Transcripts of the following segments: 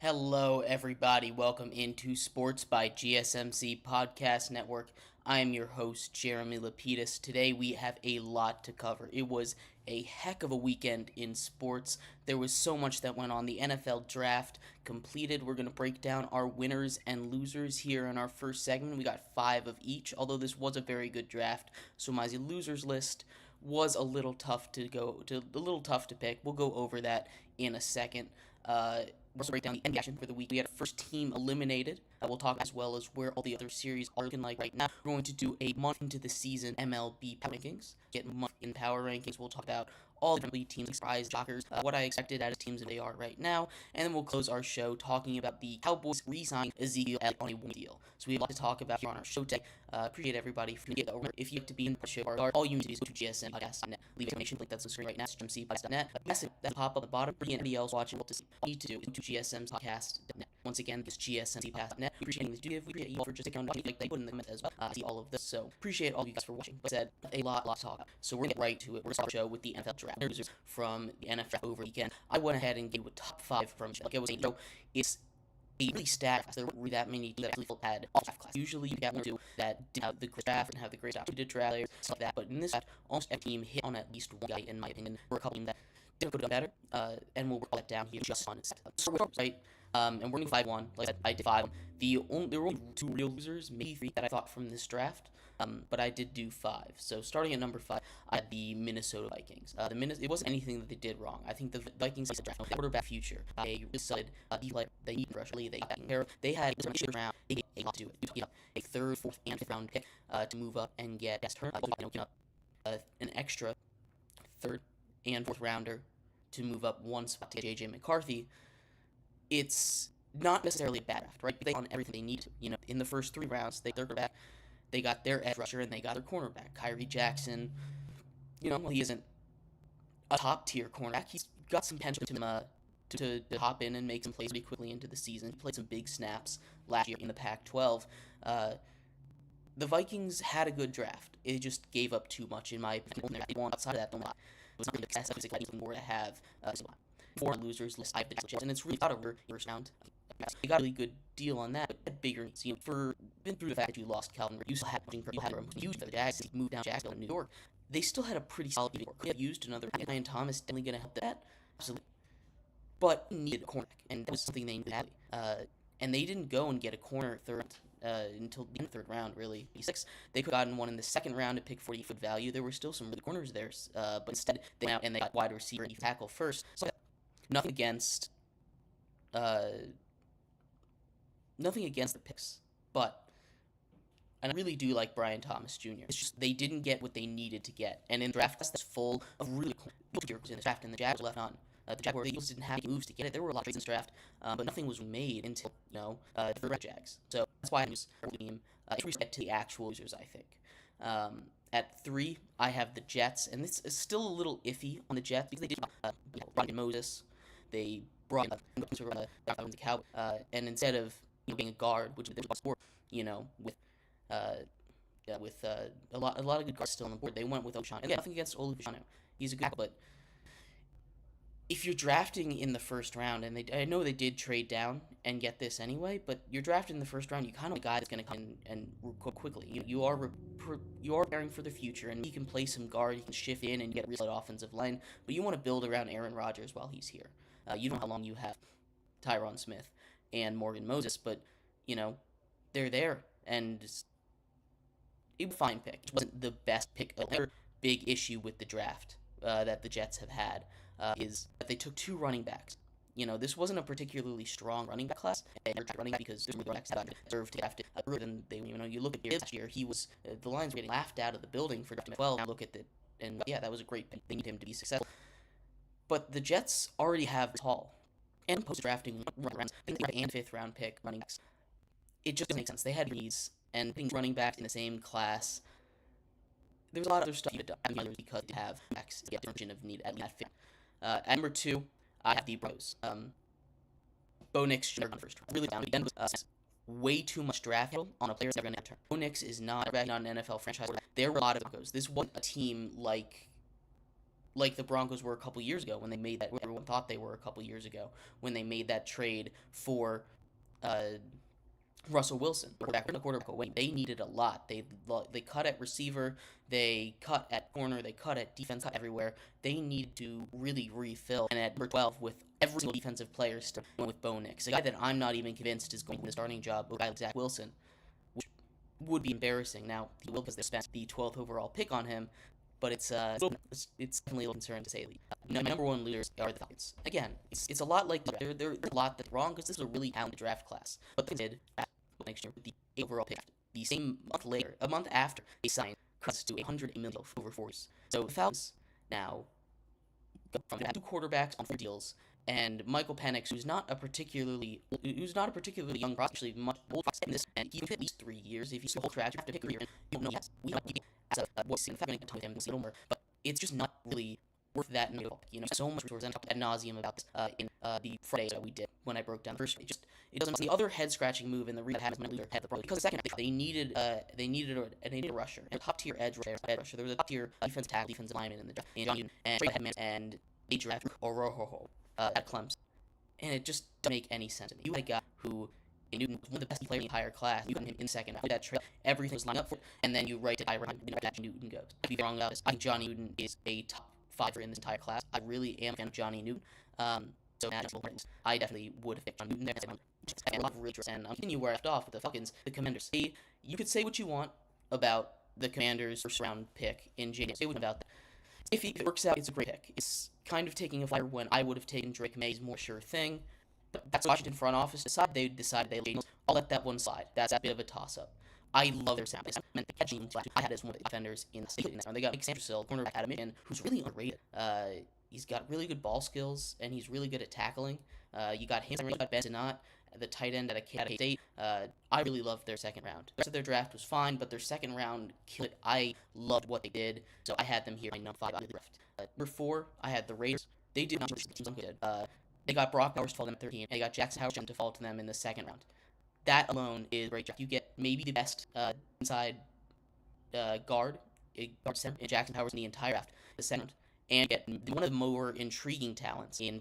Hello, everybody. Welcome into Sports by GSMC Podcast Network. I am your host, Jeremy Lapidus. Today we have a lot to cover. It was a heck of a weekend in sports. There was so much that went on. The NFL draft completed. We're going to break down our winners and losers here in our first segment. We got 5 of each, although this was a very good draft. So my losers list was a little tough to pick. We'll go over that in a second. We'll break down the NBA action for the week. We had a first team eliminated. We'll talk as well as where all the other series are looking like right now. We're going to do a month into the season MLB power rankings. Get month in power rankings. We'll talk about all the different teams, surprise, shockers, what I expected out of teams that they are right now, and then we'll close our show talking about the Cowboys re-signing Ezekiel Elliott on a one deal. So we have a lot to talk about here on our show today. Appreciate everybody for getting over. If you'd like to be in the show, all you need to do is go to GSM Podcast Network. Leave a donation link that's on the screen right now. GSMC Podcast Network. Message that pop up at the bottom. Bring in anybody else watching. What to see. All you need to do is go to GSM Podcast Network. Once again, it's GSMC Podcast Network. We appreciate anything that you give. We appreciate you all for just sticking around watching. Like they put in the comments as well. See all of this. So appreciate all you guys for watching. But said a lot to talk about. So we're gonna get right to it. We're gonna start the show with the NFL draft. From the NFL over the weekend, I went ahead and gave a top 5 from like I was saying. It's a really stacked class. There weren't really that many that actually had all draft class. Usually you got one or two that did have the great draft and have the great draft. We did draft players, stuff like that. But in this draft, almost every team hit on at least one guy, in my opinion. There were a couple teams that could have done better, and we'll work that down here just on it. So we're right. And we're going 5-1. Like I said, I did 5. There were only 2 real losers, maybe 3 that I thought from this draft. But I did do 5. So starting at number 5, I had the Minnesota Vikings. It wasn't anything that they did wrong. I think the Vikings draft quarterback future. They really solid. They need rush early. They had a first round. They had a lot to do it. A third, fourth, and fifth round pick to move up and get an extra third and fourth rounder to move up one spot to get J.J. McCarthy. It's not necessarily a bad draft, right? They on everything they need to. In the first 3 rounds, they got their edge rusher and they got their cornerback. Kyrie Jackson, he isn't a top tier cornerback. He's got some potential to hop in and make some plays pretty quickly into the season. He played some big snaps last year in the Pac-12. The Vikings had a good draft. It just gave up too much in my opinion. They won outside of that. It was not the best. I was expecting more to have. 4 losers list I have the Jets, and it's really out of the first round. You got a really good deal on that, but had bigger needs. Been through the fact that you lost Calvin, you still had used for the Jags, he moved down to Jacksonville in New York. They still had a pretty solid New York. Could have used another Ryan Thomas, definitely going to help that, absolutely. But he needed a cornerback, and that was something they needed badly. And they didn't go and get a corner until the third round, really. 6. They could have gotten one in the second round to pick 40 foot value. There were still some really corners there, but instead they went out and they got wide receiver and tackle first. So nothing against the picks, but and I really do like Brian Thomas Jr. It's just they didn't get what they needed to get, and in draft class that's full of really cool in the draft, and the Jags were left on. The Eagles didn't have moves to get it. There were a lot of trades in this draft, but nothing was made until the Jags. So that's why I'm just team. If we get to the actual losers, I think. At 3, I have the Jets, and this is still a little iffy on the Jets because they did Ryan Moses. They brought the Cowboys, and instead of being a guard, which is a sport, with a lot of good guards still on the board, they went with O'Shawn. And nothing against Olu Fashanu. He's a good guy, but if you're drafting in the first round, and I know they did trade down and get this anyway, but you're drafting in the first round, you kind of want a guy that's going to come in and record quickly. You are preparing for the future, and he can play some guard, he can shift in and get a real solid offensive line, but you want to build around Aaron Rodgers while he's here. You don't know how long you have Tyron Smith and Morgan Moses, but, they're there, and it was a fine pick. It wasn't the best pick. Another big issue with the draft that the Jets have had is that they took 2 running backs. This wasn't a particularly strong running back class, and they're running back because running backs that deserved to draft it earlier than they. You look at last year, he was the Lions were getting laughed out of the building for drafting 12. Now look at it, and yeah, that was a great pick. They need him to be successful. But the Jets already have Hall, and post-drafting rounds, I think they have a 5th round pick running backs. It just doesn't make sense. They had needs, and putting running backs in the same class, there was a lot of other stuff you could have done because they have backs to get the of need at that fit. At number 2, I have the Bros. Bo Nix should have gone first. Really down. Again, was way too much draft capital on a player that's going to turn. Bo Nix is not an NFL franchise. There were a lot of Broncos. This wasn't a team like like the Broncos were a couple years ago when they made that. Everyone thought they were a couple years ago when they made that trade for uh, Russell Wilson. The quarterback away. They needed a lot. They cut at receiver, they cut at corner, they cut at defense, cut everywhere. They needed to really refill. And at number 12, with every single defensive player still with Bo Nix, a guy that I'm not even convinced is going to win the starting job, a guy like Zach Wilson, which would be embarrassing. Now he will because they spent the 12th overall pick on him, but it's definitely a concern to say the least. Number one losers are the Falcons. Again, it's a lot like there's a lot that's wrong because this is a really talented draft class, but they did next year with the overall pick. The same month later, a month after, they signed cuts to $100 million over 4 years. So the Falcons now go from 2 quarterbacks on 4 deals, and Michael Penix, who's not a particularly young prospect, actually much older in this, and he could at least 3 years if he's a whole draft after pick a year. You don't know yet. We don't need as a what's in fact going to talk to him a little more, but it's just not really worth that in so much resources and ad nauseum about this in the Friday that we did when I broke down the first. It doesn't. The other head scratching move in the reason that happens when leader had the problem because the second they needed a rusher, a top tier edge rusher. There was a top tier defensive lineman in the draft, John Newton and they drafted Oroho at Clemson, and it just doesn't make any sense to me. You had a guy who Newton was one of the best players in the entire class. You got him in second round. That trade, everything was lined up for it, and then you write to Tyron that Newton goes. I'd be wrong about this. I think Johnny Newton is a top 5 in this entire class. I really am a fan of Johnny Newton. So I definitely would have picked John Newton there. And I'll continue where I left off with the Falcons, the Commanders. You could say what you want about the Commanders' first round pick in January. Say what about that. If it works out, it's a great pick. It's kind of taking a flyer when I would have taken Drake May's more sure thing. But that's Washington front office decided. They decided they would. I'll let that one slide. That's a bit of a toss-up. I love their sound. I had as one of the defenders in the state. They got Nick Sanderson, cornerback out of Michigan, who's really underrated. He's got really good ball skills, and he's really good at tackling. You got him, you got Ben Sinat, the tight end at a State. I really loved their second round. The rest of their draft was fine, but their second round killed it. I loved what they did, so I had them here in number 5 out of the draft. Number 4, I had the Raiders. They did not good. They got Brock Bowers to fall to them at 13, and they got Jackson Howard to fall to them in the second round. That alone is a great draft. You get maybe the best inside guard center in Jackson Howard in the entire draft, the second, and get one of the more intriguing talents in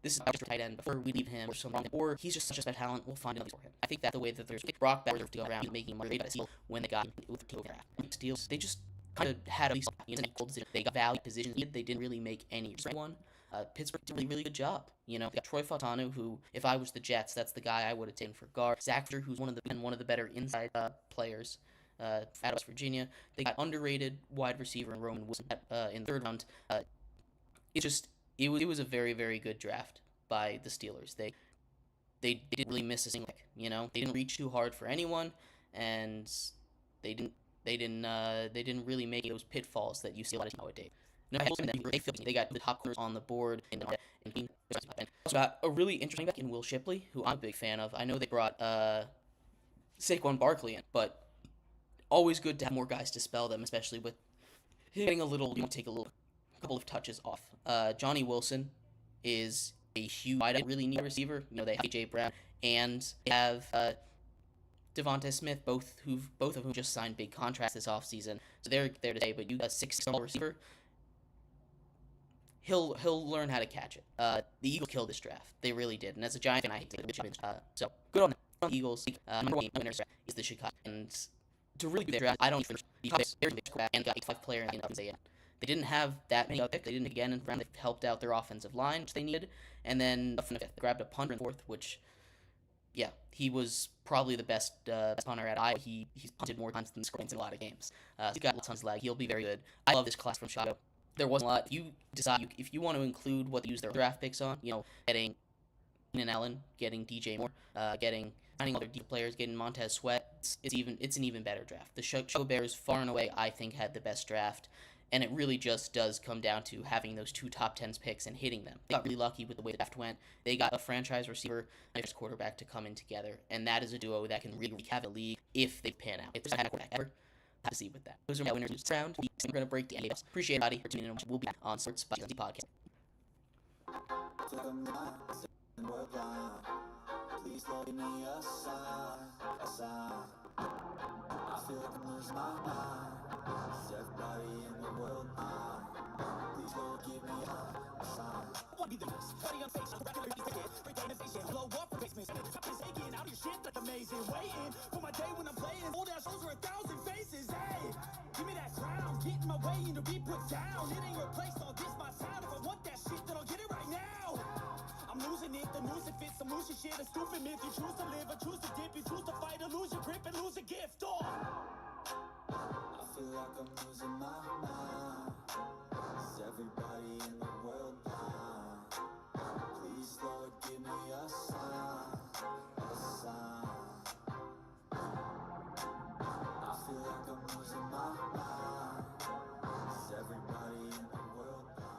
this is our tight end before we leave him or someone, or he's just such a special talent. We'll find another for him. I think that's the way that there's Brock Bowers to go around making money when they got with the draft. Steals, they just kind of had at least they got value positions. They didn't really make any one. Pittsburgh did a really, really good job. They got Troy Fautanu, who, if I was the Jets, that's the guy I would have taken for guard. Zach Fisher, who's one of the better inside players out of West Virginia. They got underrated wide receiver in Roman Wilson in the third round. It was a very, very good draft by the Steelers. They didn't really miss a single pick. They didn't reach too hard for anyone, and they didn't really make those pitfalls that you see a lot of nowadays. They got the top corners on the board, and also got a really interesting back in Will Shipley, who I'm a big fan of. I know they brought Saquon Barkley in, but always good to have more guys to spell them, especially with hitting a little. Take a couple of touches off. Johnny Wilson is a huge, really neat receiver. They have AJ Brown and they have Devonta Smith, both of whom just signed big contracts this offseason. So they're there today. But you got a 6-star receiver. He'll learn how to catch it. The Eagles killed this draft. They really did. And as a Giant fan, I hate it. So good on the Eagles. Number 1 winner is the Chicago. And to really do their draft, I don't think they're and got a 5 player in the They didn't have that many picks. They didn't again in round. They helped out their offensive line, which they needed. And then they grabbed a punter in 4th, which, yeah, he was probably the best punter at Iowa. He's punted more times than scored in a lot of games. He's got tons of lag. He'll be very good. I love this class from Chicago. There wasn't a lot. If you decide if you want to include what they use their draft picks on, getting Keenan Allen, getting DJ Moore, getting finding other deep players, getting Montez Sweat, it's an even better draft. The Chicago Bears, far and away, I think, had the best draft. And it really just does come down to having those 2 top 10 picks and hitting them. They got really lucky with the way the draft went. They got a franchise receiver and a quarterback to come in together. And that is a duo that can really have a league if they pan out. If there's a quarterback ever, have to see with that. Those are my winners this round. We're going to break the end. Appreciate everybody for tuning in. We'll be on Sports by GSMC Podcast. Please give me a sign. I feel like I'm losing my mind. Everybody in the world, Be the party on station, regular ticket, organization, blow up for basements. Top is aching, out of your shit, that's amazing. Waiting for my day when I'm playing. Old ass shows are 1,000 faces. Hey, give me that crown, get in my way and to be put down. It ain't your place, all this my town. If I want that shit, then I'll get it right now. I'm losing it, the news it fits some losing shit. A stupid myth, you choose to live or choose to dip. You choose to fight or lose your grip and lose a gift. Oh, I feel like I'm losing my mind. Is everybody in the world blind? Please, Lord, give me a sign, a sign. I feel like I'm losing my mind. Is everybody in the world blind?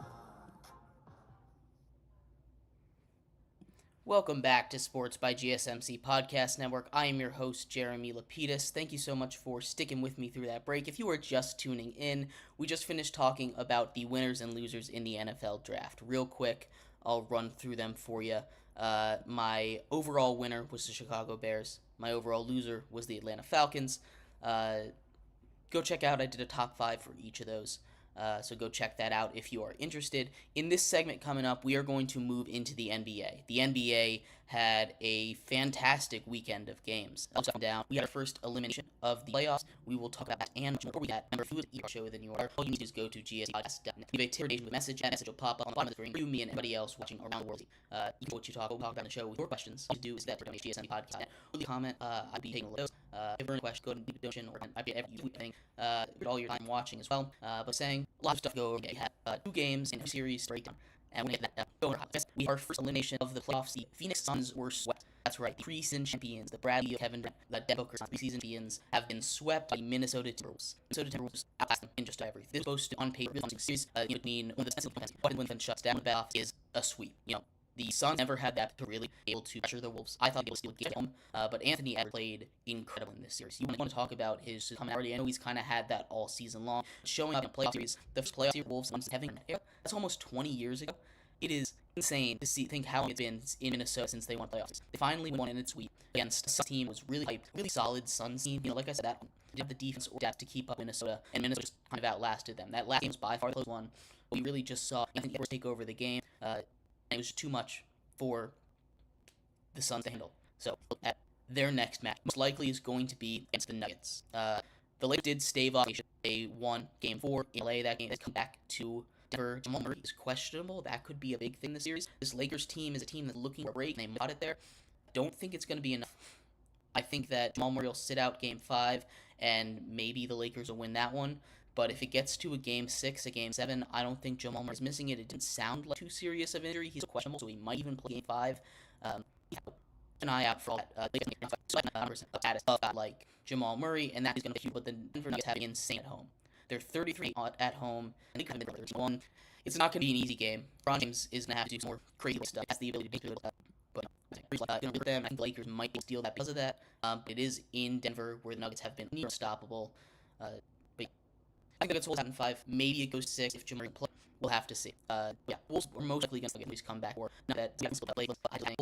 Welcome back to Sports by GSMC Podcast Network. I am your host, Jeremy Lapidus. Thank you so much for sticking with me through that break. If you are just tuning in, we just finished talking about the winners and losers in the NFL draft. Real quick, I'll run through them for you. My overall winner was the Chicago Bears. My overall loser was the Atlanta Falcons. Go check out, I did a top 5 for each of those. So go check that out if you are interested. In this segment coming up, we are going to move into the NBA. The NBA had a fantastic weekend of games. Down. We had our first elimination of the playoffs. We will talk about that and much more. We had number 2 of the show than you are. All you need to do is go to GSMC Podcast Network. Leave a Termination with message. That message will pop up on the bottom of the screen for you, me, and anybody else watching around the world. You can what you talk about on the show with your questions. All you do is that GSMC Podcast. Leave a comment. I'd be taking a look at those. If there are any questions, go ahead and leave a donation, or I'd be every thing. All your time watching as well. But saying a lot of stuff go over. We had 2 games in a series breakdown, and we get that going. We our first elimination of the playoffs. The Phoenix Suns were swept. That's right, the preseason champions, the Bradley, Kevin Durant, the Devin Booker preseason champions, have been swept by Minnesota Timberwolves. Minnesota Timberwolves outlast them in just everything. This is supposed to, on paper, really series, between one of the best when the shuts down the off is a sweep. The Suns never had that to really be able to pressure the Wolves. I thought they would steal the game, but Anthony Edwards played incredible in this series. You want to talk about his commonality? I know he's kind of had that all season long. Showing up in playoff series, the first playoff series, Wolves having that's almost 20 years ago. It is insane to think how long it's been in Minnesota since they won playoffs. They finally won in its sweep against a Suns team was really hyped, really solid Suns team. Like I said, that didn't have the defense or depth to keep up Minnesota, and Minnesota just kind of outlasted them. That last game was by far the close one. We really just saw Anthony Edwards take over the game, and it was too much for the Suns to handle. So at their next match, most likely is going to be against the Nuggets. The Lakers did stave off. They won Game 4 in LA. That game has come back to Denver. Jamal Murray is questionable. That could be a big thing in the series. This Lakers team is a team that's looking for a break, and they got it there. Don't think it's going to be enough. I think that Jamal Murray will sit out Game 5, and maybe the Lakers will win that one. But if it gets to a Game 6, a Game 7, I don't think Jamal Murray's missing it. It didn't sound like too serious of injury. He's questionable, so he might even play Game 5. Keep an eye out for all that. So 100% status of like Jamal Murray, and that is going to be huge. But the Denver Nuggets have insane at home. They're 33 at home, and they could have been 31. It's not going to be an easy game. LeBron James is going to have to do some more crazy stuff. That's the ability to do it. But them, I think the Lakers might steal that because of that. It is in Denver, where the Nuggets have been near unstoppable. But I think the Nuggets will have in 5. Maybe it goes to 6 if Jamal Murray plays. We'll have to see. Wolves are most likely going to get come back. Or not that we haven't still played. It's going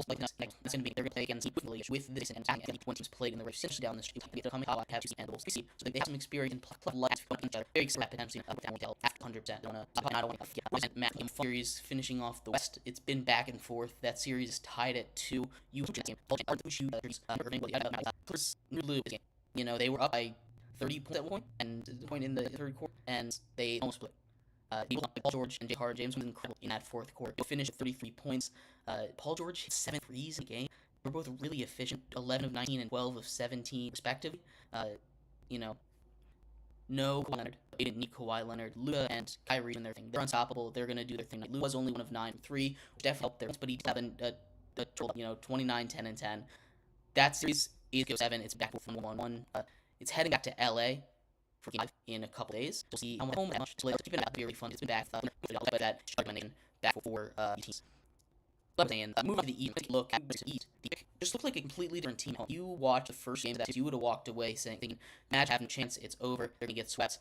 to be they're going to play against with this and when teams played in the race down the street. They come out have to see and Wolves. So they have some experience in play life from each other. Very excited potentially after 100%. I don't want to forget. Matt game series finishing off the West. It's been back and forth. That series is tied at 2. You lose game. They were up by 30 points at one point, and the point in the third quarter, and they almost split. Paul George and J.R. James was incredible in that fourth quarter. They finished at 33 points. Paul George hit 7 threes in the game. They were both really efficient, 11 of 19 and 12 of 17, respectively. No Kawhi Leonard. They didn't need Kawhi Leonard. Luka and Kyrie in their thing. They're unstoppable. They're going to do their thing. Luka was only 1 of 9 from 3, which definitely helped their but he did have a total, 29, 10, and 10. That series is go 7. It's back from 1-1. It's heading back to LA for Game 5 in a couple days. We'll see how much later. It's been very fun. It's been back. But that back for teams. But saying, moving to the East, look at the East. Just looked like a completely different team. You watch the first game of that series, you would have walked away thinking, match having a chance, it's over, they're going to get swept.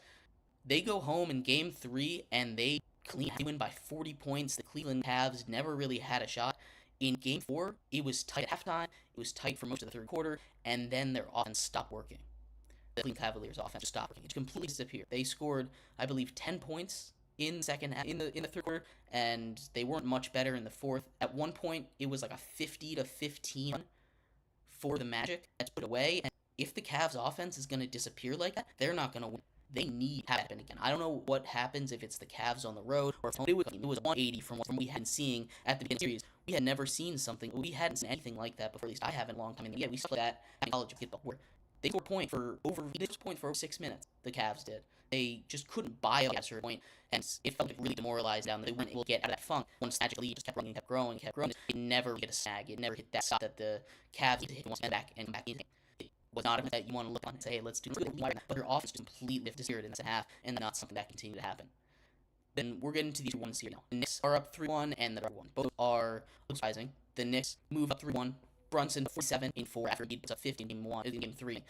They go home in Game 3, and they win by 40 points. The Cleveland Cavs never really had a shot. In Game 4, it was tight at halftime, it was tight for most of the third quarter, and then their offense stopped working. The Cleveland Cavaliers' offense just stopped working. It completely disappeared. They scored, I believe, 10 points in the second half, in the third quarter, and they weren't much better in the fourth. At one point, it was like a 50-15 for the Magic. That's put away, and if the Cavs offense is going to disappear like that, they're not going to win. They need to happen again. I don't know what happens if it's the Cavs on the road or if it was 180 from what we had been seeing at the beginning of the series. We had never seen something. We hadn't seen anything like that before. At least I haven't in a long time. Yeah, we saw that in college basketball where they scored point for over 6 minutes. The Cavs did. They just couldn't buy up at a certain point, and it felt really demoralized down. They weren't able to get out of that funk. Once Magic lead just kept running, kept growing. It never hit a snag. It never hit that shot that the Cavs needed to hit once back and come back into it. Was not that you want to look on and say, hey, let's do this. But your offense just completely disappeared in the second half, and not something that continued to happen. Then we're getting to these 1 series now. The Knicks are up 3-1, and they're up 1. Both are surprising. The Knicks move up 3-1. Brunson 47 in 4 after he puts up 50 in game 3.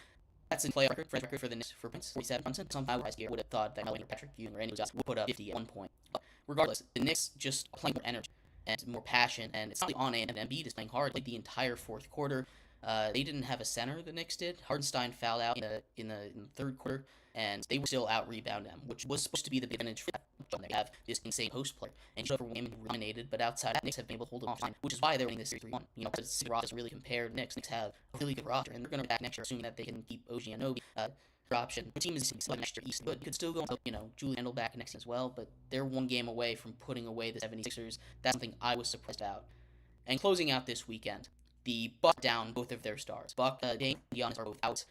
That's a playoff record for the Knicks for points. 47 Brunson. Somehow I would have thought that Melvin or Patrick Ewing or any of those guys would put up 50 at one point. But regardless, the Knicks just playing more energy and more passion, and it's not on and Embiid is playing hard like the entire fourth quarter. They didn't have a center, the Knicks did. Hardenstein fouled out in the third quarter, and they were still out-rebounding them, which was supposed to be the big advantage for them. They have this insane post player, and Joe Women dominated, but outside that, Knicks have been able to hold them offline, which is why they're winning this series 3-1. You know, because the roster really compared Knicks. Knicks have a really good roster, and they're going to be back next year, assuming that they can keep OG Anunoby for option. The team is next year East, but could still go, Julius Randle back next year as well, but they're one game away from putting away the 76ers. That's something I was surprised about. And closing out this weekend, the Bucks down both of their stars. Dame and Giannis are both out.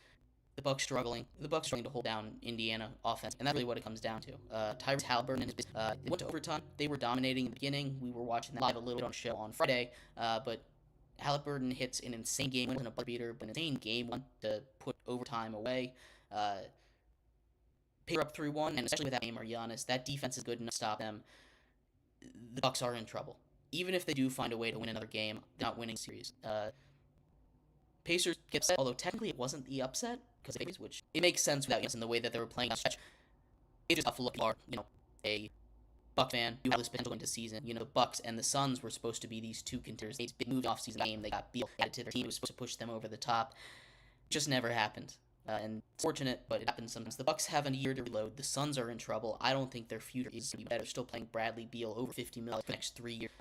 The Bucks struggling to hold down Indiana offense, and that's really what it comes down to. Tyrese Halliburton and his they went to overtime. They were dominating in the beginning. We were watching that live a little bit on the show on Friday, but Halliburton hits an insane game winner and a buzzer beater, but an insane game one to put overtime away. Pacer up 3-1, and especially without Dame or Giannis, that defense is good enough to stop them. The Bucks are in trouble. Even if they do find a way to win another game, they're not winning series. Pacers get upset, although technically it wasn't the upset, because which it makes sense without Giannis in the way that they were playing. It's just tough to look at, a Buck fan who had this potential into season. The Bucks and the Suns were supposed to be these two contenders. They moved off-season game. They got Beal added to their team. It was supposed to push them over the top. It just never happened. And it's fortunate, but it happens sometimes. The Bucks have a year to reload. The Suns are in trouble. I don't think their future is going to be better. Still playing Bradley Beal over $50 million for the next 3 years.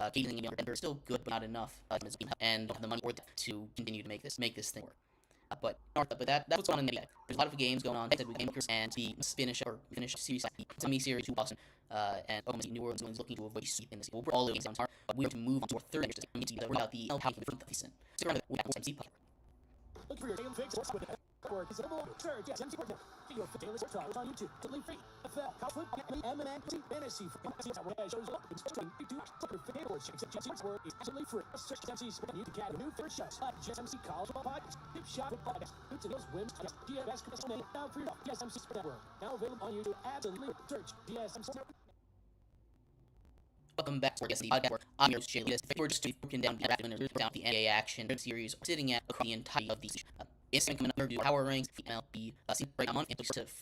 They're still good, but not enough. And the money to continue to make this thing work. But that's what's going on in the NBA. There's a lot of games going on. I said we game and the finish series, the semi-series to Boston, and New Orleans is looking to avoid sweep in this. We're all games down tomorrow, but we have to move on to our third match. We're about the season. So we're going to GSMC Podcast. Look for your daily fix with Sure, GSMC Podcast. Your daily search on YouTube. Totally free. NFL, college football, MMA, fantasy. Shows up. It's streaming. YouTube. GSMC Word is absolutely free. Search GSMC Sport. You can get a new third shows like GSMC College Football Podcast, Dip Shot Football Podcast, New to Those Women's Podcast, Basketball now free. GSMC Sport Network. Now available on YouTube. Absolutely. Search GSMC Network. Welcome back to our GSMC Podcast. I'm your host, Jeremy Lapidus. We're just broken down the NBA action series, sitting at the entire of these. Instagram coming up, we're going to do power ranks, the MLB, right month, and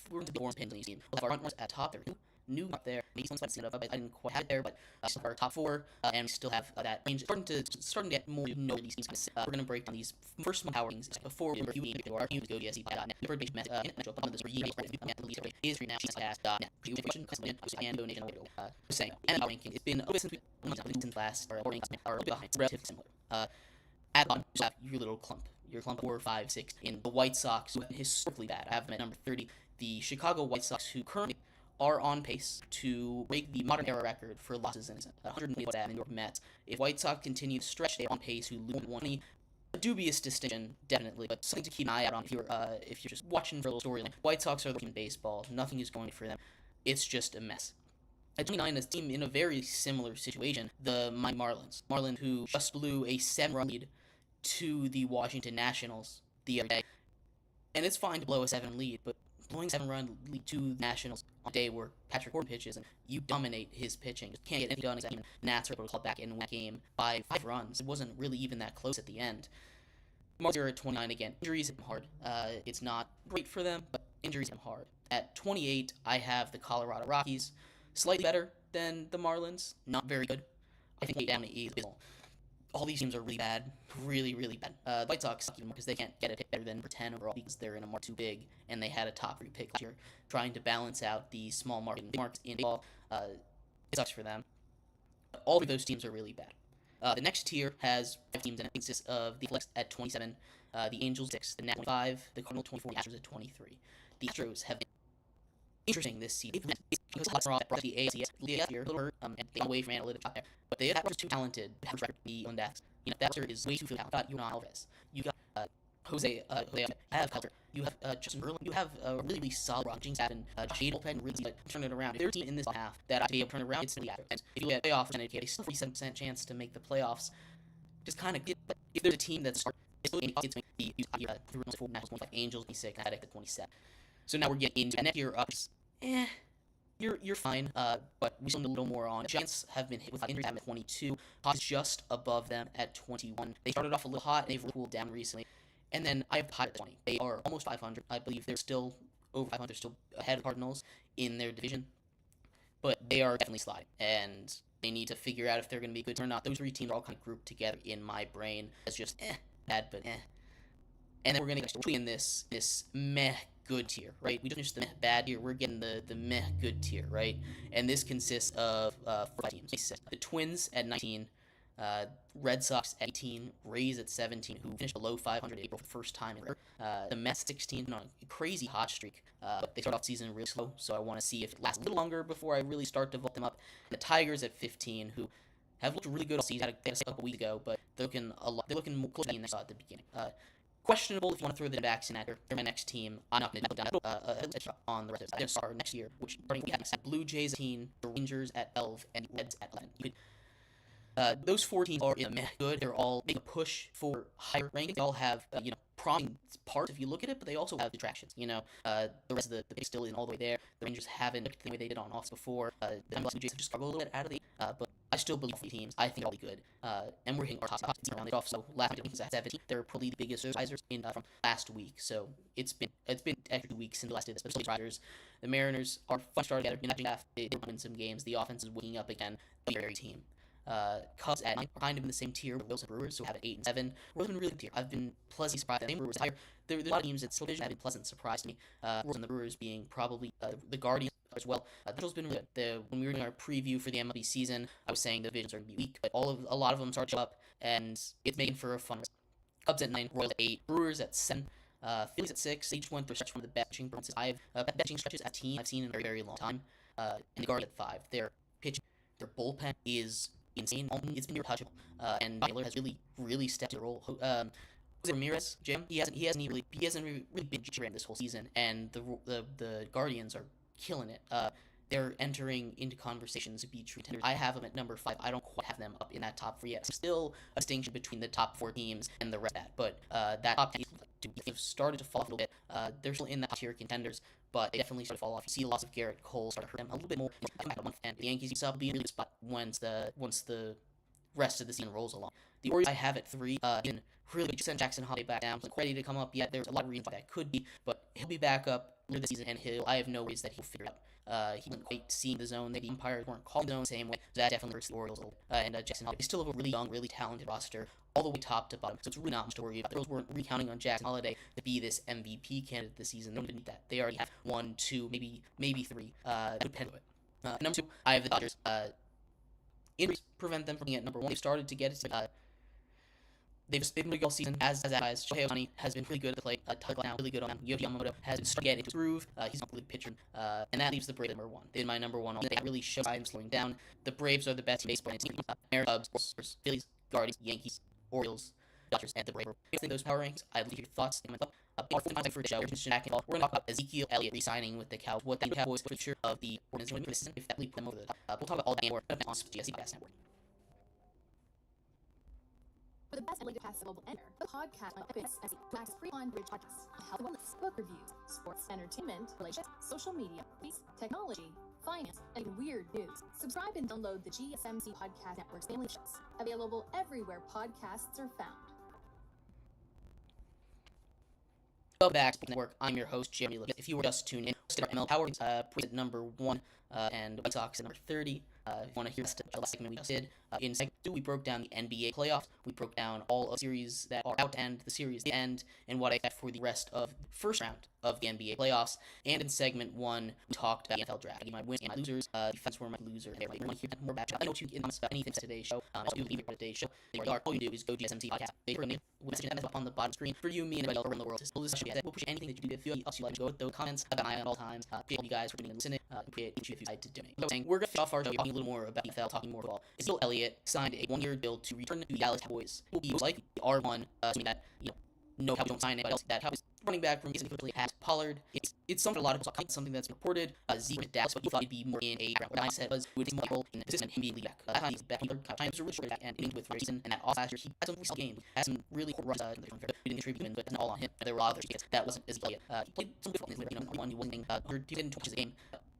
we're going to be more pins on these teams. We'll have our front runners at top. There new up there. Maybe someone's set it up. I didn't quite have it there, but still have our top 4, and we still have that range. Starting to get more know these teams. We're going to break down these first one power rankings before we review our teams. Go to GSMC.net. Your base method on this review is free now. GSMC.net. Information, and donation. Saying and power ranking. It's been a bit since we last. Our rankings are relatively similar. At the bottom, you have your little clump. Your clump 4, 5, 6 in the White Sox, who are historically bad. I have them at number 30. The Chicago White Sox, who currently are on pace to break the modern era record for losses in 120 in the New York Mets. If White Sox continue to stretch, they're on pace to lose 120. A dubious distinction, definitely, but something to keep an eye out on if you're just watching for a little storyline. White Sox are looking baseball. Nothing is going for them. It's just a mess. At 29, a team in a very similar situation, the Marlins. Marlins, who just blew a 7-run lead to the Washington Nationals the other day. And it's fine to blow a 7 lead, but blowing 7-run lead to the Nationals on a day where Patrick Gordon pitches and you dominate his pitching, just can't get anything done exactly. Nats are able to call back and win that game by 5 runs. It wasn't really even that close at the end. Marlins are at 29 again. Injuries hit them hard. It's not great for them, but injuries hit them hard. At 28, I have the Colorado Rockies. Slightly better than the Marlins. Not very good. I think down to 8 is all these teams are really bad. Really, really bad. The White Sox suck even more because they can't get a pick better than for 10 overall because they're in a market too big and they had a top 3 pick last year, trying to balance out the small markets in baseball. it sucks for them. All of those teams are really bad. The next tier has 5 teams and it consists of the Flex at 27, the Angels 6, the Nats 25, the Cardinals 24, the Astros at 23. The Astros have been interesting this season. Because the off brought the ALCS last year, a little hurt, and they got away from analytics out there. But they have too talented to have to be on that. That roster is way too talented. You got Yunel Alves. You got Jose have Culture. You have Justin Verlander. You have a really, really solid roster. Staff and Jade Bullpen really turn it around. If there's a team in this half that I be able to turn it around, it's the Astros. If you look at playoff percentage, they still have a 47% chance to make the playoffs. Just kind of get. But if there's a team that's it's the Nationals 25, Angels 26, Athletics at 27. So now we're getting into next year up. You're fine, but we still need a little more on. Giants have been hit with injuries at 22. Hawks just above them at 21. They started off a little hot, and they've cooled down recently. And then I have Pirates at 20. They are almost 500. I believe they're still over 500. They're still ahead of Cardinals in their division. But they are definitely sliding, and they need to figure out if they're going to be good or not. Those 3 teams are all kind of grouped together in my brain as just bad, but And then we're going to get in this meh good tier, right? We don't just the meh bad tier, we're getting the meh good tier, right? And this consists of 4 teams. The Twins at 19, Red Sox at 18, Rays at 17, who finished below 500 April for the first time. The Mets 16 on a crazy hot streak, but they start off the season really slow, so I want to see if it lasts a little longer before I really start to vote them up. The Tigers at 15, who have looked really good all season. They had a couple weeks ago, but they're looking a lot. They're looking more close than they saw at the beginning. Questionable if you want to throw the backs in at her. They're my next team. I'm not going to down on the rest of the start next year, which starting we have Blue Jays at 18, the Rangers at 12, and the Reds at 11. You could, those 4 teams are good. They're all making a push for higher rankings. They all have promising parts if you look at it, but they also have detractions. The rest of the pick still isn't all the way there. The Rangers haven't looked the way they did on offs before. The Blue Jays have just struggled a little bit out of the but I still believe the teams. I think they'll be good. And we're hitting our top teams around the off. So last week at 17, they're probably the biggest surprisers from last week. So it's been extra 2 weeks since the last did this. But surprisers, the Mariners are fun start together. They did win some games. The offense is waking up again. Very team. Cubs at 9 are kind of in the same tier with Royals and Brewers, so have at 8 and 7. Royals have been really good tier. I've been pleasantly surprised that the Brewers higher. There's a lot of teams that still have been pleasant surprise to me. Royals and the Brewers being probably the Guardians as well. The Royals been really good. When we were doing our preview for the MLB season, I was saying the divisions are going to be weak, but a lot of them start to up, and it's making for a fun race. Cubs at 9, Royals at 8, Brewers at 7. Phillies at 6. They just went through a stretch from the best pitching performances best pitching stretches as a team I've seen in a very, very long time. And the Guardians at 5. Their bullpen is insane. It's been irtouchable. And Taylor has really stepped in the role. Jose Ramirez, Jim, he hasn't really been Jim this whole season, and the Guardians are killing it. They're entering into conversations to be true contenders. I have them at number 5. I don't quite have them up in that top 3 yet. Still a distinction between the top 4 teams and the rest of that. But that top 10 have started to fall off a little bit. They're still in that tier contenders, but they definitely started to fall off. You see the loss of Garrett Cole start to hurt them a little bit more. And the Yankees will be in a really good spot once the rest of the season rolls along. The Orioles I have at 3. In really just sent Jackson Holiday back down. He's ready to come up yet. There's a lot of reasons why that could be, but he'll be back up later this season, and I have no ways that he'll figure it out. He wasn't quite seeing the zone. The umpires weren't calling the zone the same way. So that definitely hurts the Orioles. And Jackson Holiday. They still have a really young, really talented roster, all the way top to bottom. So it's really not much to worry about. The Orioles weren't really counting on Jackson Holiday to be this MVP candidate this season. They don't even need that. They already have 1, 2, maybe 3. That would depend on it. Number 2, I have the Dodgers. Injuries prevent them from being at number 1. They've started to get it. They've been really good all season, as guys. Shohei Ohtani has been really good at the plate. Tug now, really good on him. Yoshi Yamamoto has been starting to get into his groove. He's not a really good pitcher. And that leaves the Braves at number 1. They did my number 1. They really show signs slowing down. The Braves are the best baseball team. Cubs, Phillies, Guardians, Yankees, Orioles, Dodgers, and the Braves. If you those power rankings, I'd leave your thoughts in my thought. For the show, we're going to talk about Ezekiel Elliott re-signing with the Cows, what the Cowboys future of the organization, if that leap put them over the top. We'll talk about all that and more on GSMC Podcast Network. For the best and latest global enter, the podcast on GSMC Max Free On Bridge Podcast, health and wellness, book reviews, sports, entertainment, relationships, social media, peace, technology, finance, and weird news. Subscribe and download the GSMC Podcast Network's family shows, available everywhere podcasts are found. Welcome back to the network. I'm your host, Jeremy Lapidus. If you were just tuned in, ML Power at number 1 and White Sox at number 30. If you want to hear the last segment we just did, In segment 2, we broke down the NBA playoffs. We broke down all of the series that are out to end, the series at the end, and what I expect for the rest of the first round of the NBA playoffs. And in segment 1, we talked about the NFL draft. My wins and my losers. Defense were my losers. I want to hear more about. I know you in comments about anything today's show. Also, leave it for today's show. All you do is go to GSMC Podcast. Message that up on the bottom screen for you, me, and anybody else around the world. We'll push anything that you do. If you like to go with those comments, I've got an eye on all times. Appreciate you guys for doing and listening. Appreciate each of you decide to donate. So saying we're gonna finish off our show talking a little more about NFL, talking more football. Bill Elliott signed a 1-year deal to return to the Dallas Cowboys. Will be most likely the R1, assuming that no Cowboys don't sign anybody else. That Cowboys running back from basically has Pollard. It's something a lot of people talk, something that's reported. Zeke went to Dallas, but he thought he'd be more in a background. What I said was it would take more role in assistant him being lead back. That time he's back. He was a really short back and ending with season. And that off last year he had some recent games, had some really cool runs. We didn't attribute him, but it's not all on him. There were a lot of others that wasn't as Elliott. He played some good football. He wasn't getting he didn't touch the game.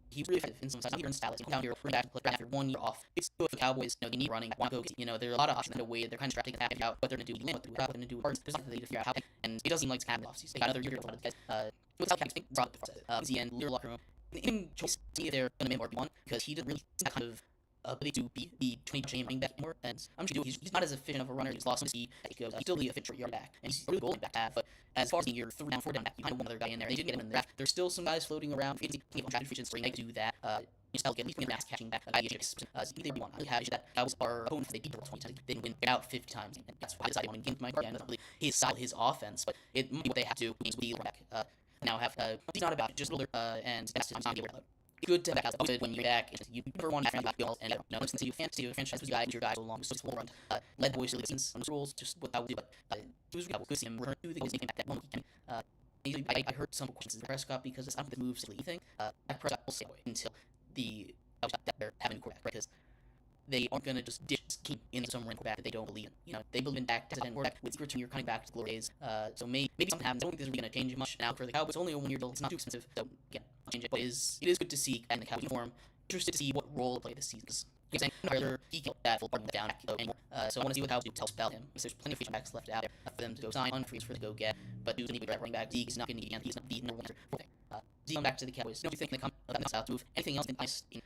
He was really effective in some sides. He runs Dallas. Down here, running back after 1 year off. It's good for the Cowboys. They need running. Want to go. There are a lot of options in a way. They're kind of trying to figure out what they're going to do. What they're going to do. There's nothing they need to figure out how. And it doesn't seem like it's happening off season. They got another year to guys. Without Cowboys, brought the the end. Leader locker room. In choice, see if they're going to make more one because he didn't really that kind of ability to be the 20 running back anymore. And I'm sure he's not as efficient of a runner. He's lost some speed. He's still the efficient yard back, and he's a really goal back to have. But as far as being your 3 down, 4 down back, you kind of want another guy in there. They didn't get him in the draft. There's still some guys floating around. If you can draft free agents, they do that. You still get at least an ass catching back. They want. I have that. That was our opponent. They beat the 20 times. They didn't win out 50 times. And that's why I decided to win my guard. Not really his style, his offense, but it might be what they have to do. Is be back. Now have it's not about just older and that's not be about. It's good to have that good when you're back. You never want to have back and since you can't see a franchise with your guy so long, so it's full run. Led boys to the seasons on the rules, just what I would do. But it was good to see him return to the game back that one weekend. I heard some questions in Prescott because I don't think the moves silly thing. Prescott will stay away until they're having a quarterback, right? Because they aren't going to just ditch keep in some random quarterback that they don't believe in. They believe in back to the quarterback. With return, you're coming back to glory days. So maybe something happens. I don't think this is really going to change much now for the Cowboys. It's only a 1-year deal. It's not too expensive. So again, I'll change it. But it is good to see in the Cowboys uniform. Interested to see what role he'll play this season. He's saying whether he can that full part down anymore. So I want to see what Cowboys tells about him. Because there's plenty of free backs left out there for them to go sign, unfreeze for them to go get. But who's going to be running back? Zeke's not going to be. He's not the number 1 thing. Zeke back to the Cowboys. Don't you think they come about this out move? Anything else in